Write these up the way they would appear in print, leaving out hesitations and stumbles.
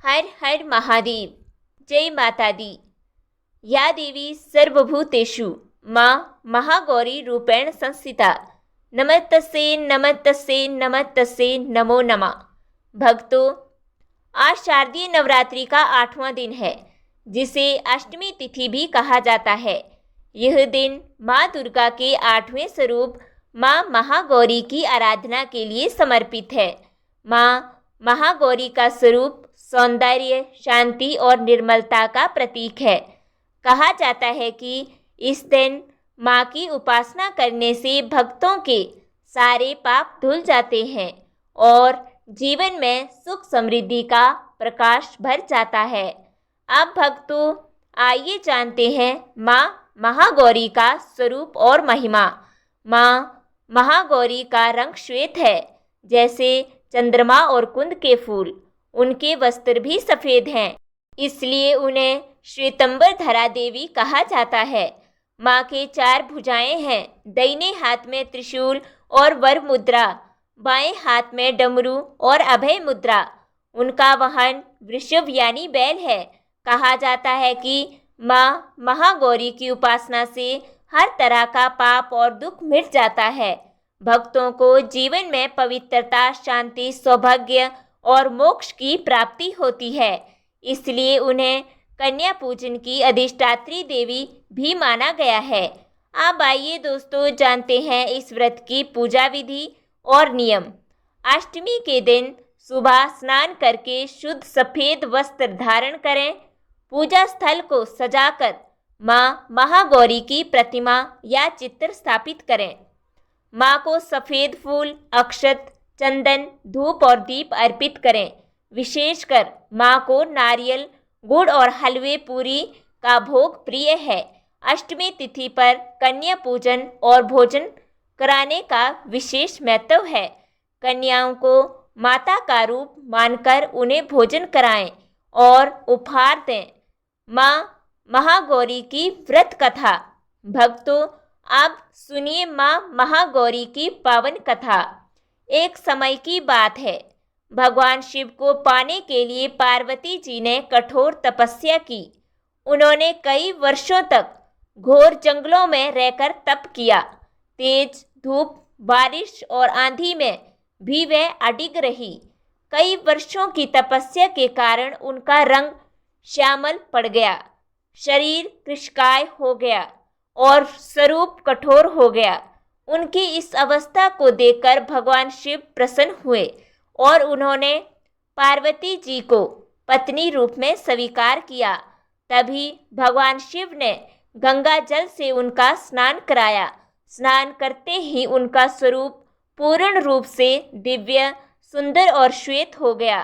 हर हर महादेव। जय माता दी। या देवी सर्वभूतेषु माँ महागौरी रूपेण संस्थिता। नमस्तस्यै नमस्तस्यै नमस्तस्यै नमो नमः। भक्तों, आज शारदीय नवरात्रि का 8वां दिन है, जिसे अष्टमी तिथि भी कहा जाता है। यह दिन माँ दुर्गा के 8वें स्वरूप माँ महागौरी की आराधना के लिए समर्पित है। माँ महागौरी का स्वरूप सौंदर्य, शांति और निर्मलता का प्रतीक है। कहा जाता है कि इस दिन माँ की उपासना करने से भक्तों के सारे पाप धुल जाते हैं और जीवन में सुख समृद्धि का प्रकाश भर जाता है। अब भक्तों, आइए जानते हैं माँ महागौरी का स्वरूप और महिमा। माँ महागौरी का रंग श्वेत है, जैसे चंद्रमा और कुंद के फूल। उनके वस्त्र भी सफ़ेद हैं, इसलिए उन्हें श्वेतंबर धरा देवी कहा जाता है। माँ के 4 भुजाएं हैं। दाहिने हाथ में त्रिशूल और वर मुद्रा, बाएं हाथ में डमरू और अभय मुद्रा। उनका वाहन वृषभ यानी बैल है। कहा जाता है कि माँ महागौरी की उपासना से हर तरह का पाप और दुख मिट जाता है। भक्तों को जीवन में पवित्रता, शांति, सौभाग्य और मोक्ष की प्राप्ति होती है। इसलिए उन्हें कन्या पूजन की अधिष्ठात्री देवी भी माना गया है। अब आइए दोस्तों, जानते हैं इस व्रत की पूजा विधि और नियम। अष्टमी के दिन सुबह स्नान करके शुद्ध सफ़ेद वस्त्र धारण करें। पूजा स्थल को सजाकर माँ महागौरी की प्रतिमा या चित्र स्थापित करें। माँ को सफ़ेद फूल, अक्षत, चंदन, धूप और दीप अर्पित करें। विशेषकर माँ को नारियल, गुड़ और हलवे पूरी का भोग प्रिय है। अष्टमी तिथि पर कन्या पूजन और भोजन कराने का विशेष महत्व है। कन्याओं को माता का रूप मानकर उन्हें भोजन कराएं और उपहार दें। माँ महागौरी की व्रत कथा। भक्तों, अब सुनिए माँ महागौरी की पावन कथा। एक समय की बात है, भगवान शिव को पाने के लिए पार्वती जी ने कठोर तपस्या की। उन्होंने कई वर्षों तक घोर जंगलों में रहकर तप किया। तेज धूप, बारिश और आंधी में भी वह अडिग रही। कई वर्षों की तपस्या के कारण उनका रंग श्यामल पड़ गया, शरीर कृशकाय हो गया और स्वरूप कठोर हो गया। उनकी इस अवस्था को देखकर भगवान शिव प्रसन्न हुए और उन्होंने पार्वती जी को पत्नी रूप में स्वीकार किया। तभी भगवान शिव ने गंगा जल से उनका स्नान कराया। स्नान करते ही उनका स्वरूप पूर्ण रूप से दिव्य, सुंदर और श्वेत हो गया।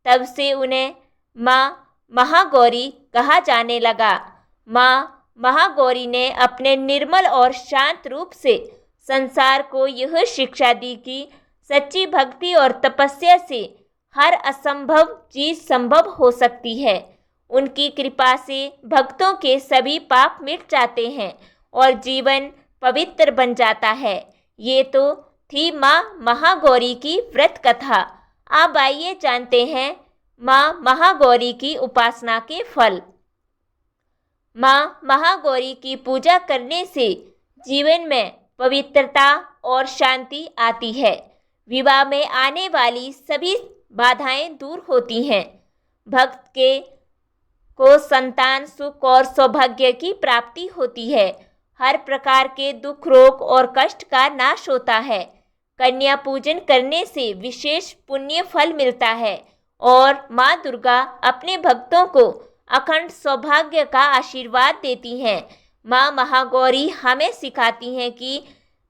तब से उन्हें माँ महागौरी कहा जाने लगा। माँ महागौरी ने अपने निर्मल और शांत रूप से संसार को यह शिक्षा दी कि सच्ची भक्ति और तपस्या से हर असंभव चीज संभव हो सकती है। उनकी कृपा से भक्तों के सभी पाप मिट जाते हैं और जीवन पवित्र बन जाता है। ये तो थी माँ महागौरी की व्रत कथा। अब आइए जानते हैं माँ महागौरी की उपासना के फल। माँ महागौरी की पूजा करने से जीवन में पवित्रता और शांति आती है। विवाह में आने वाली सभी बाधाएं दूर होती हैं। भक्त को संतान, सुख और सौभाग्य की प्राप्ति होती है। हर प्रकार के दुख, रोग और कष्ट का नाश होता है। कन्या पूजन करने से विशेष पुण्य फल मिलता है और माँ दुर्गा अपने भक्तों को अखंड सौभाग्य का आशीर्वाद देती हैं। माँ महागौरी हमें सिखाती हैं कि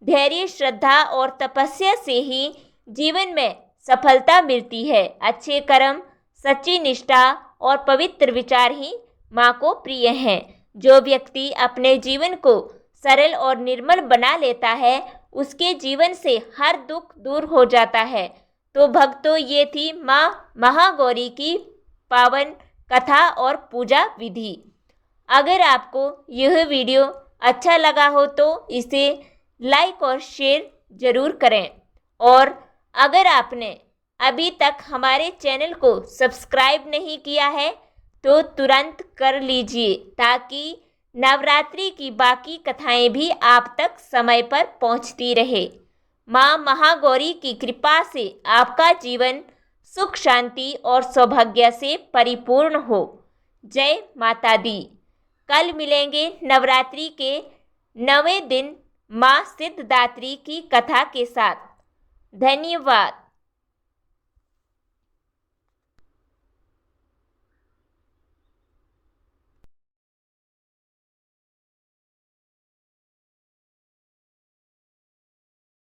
धैर्य, श्रद्धा और तपस्या से ही जीवन में सफलता मिलती है। अच्छे कर्म, सच्ची निष्ठा और पवित्र विचार ही माँ को प्रिय हैं। जो व्यक्ति अपने जीवन को सरल और निर्मल बना लेता है, उसके जीवन से हर दुख दूर हो जाता है। तो भक्तों, ये थी माँ महागौरी की पावन कथा और पूजा विधि। अगर आपको यह वीडियो अच्छा लगा हो तो इसे लाइक और शेयर ज़रूर करें। और अगर आपने अभी तक हमारे चैनल को सब्सक्राइब नहीं किया है तो तुरंत कर लीजिए, ताकि नवरात्रि की बाकी कथाएं भी आप तक समय पर पहुंचती रहे। माँ महागौरी की कृपा से आपका जीवन सुख शांति और सौभाग्य से परिपूर्ण हो। जय माता दी। कल मिलेंगे नवरात्रि के 9वें दिन माँ सिद्धदात्री की कथा के साथ। धन्यवाद।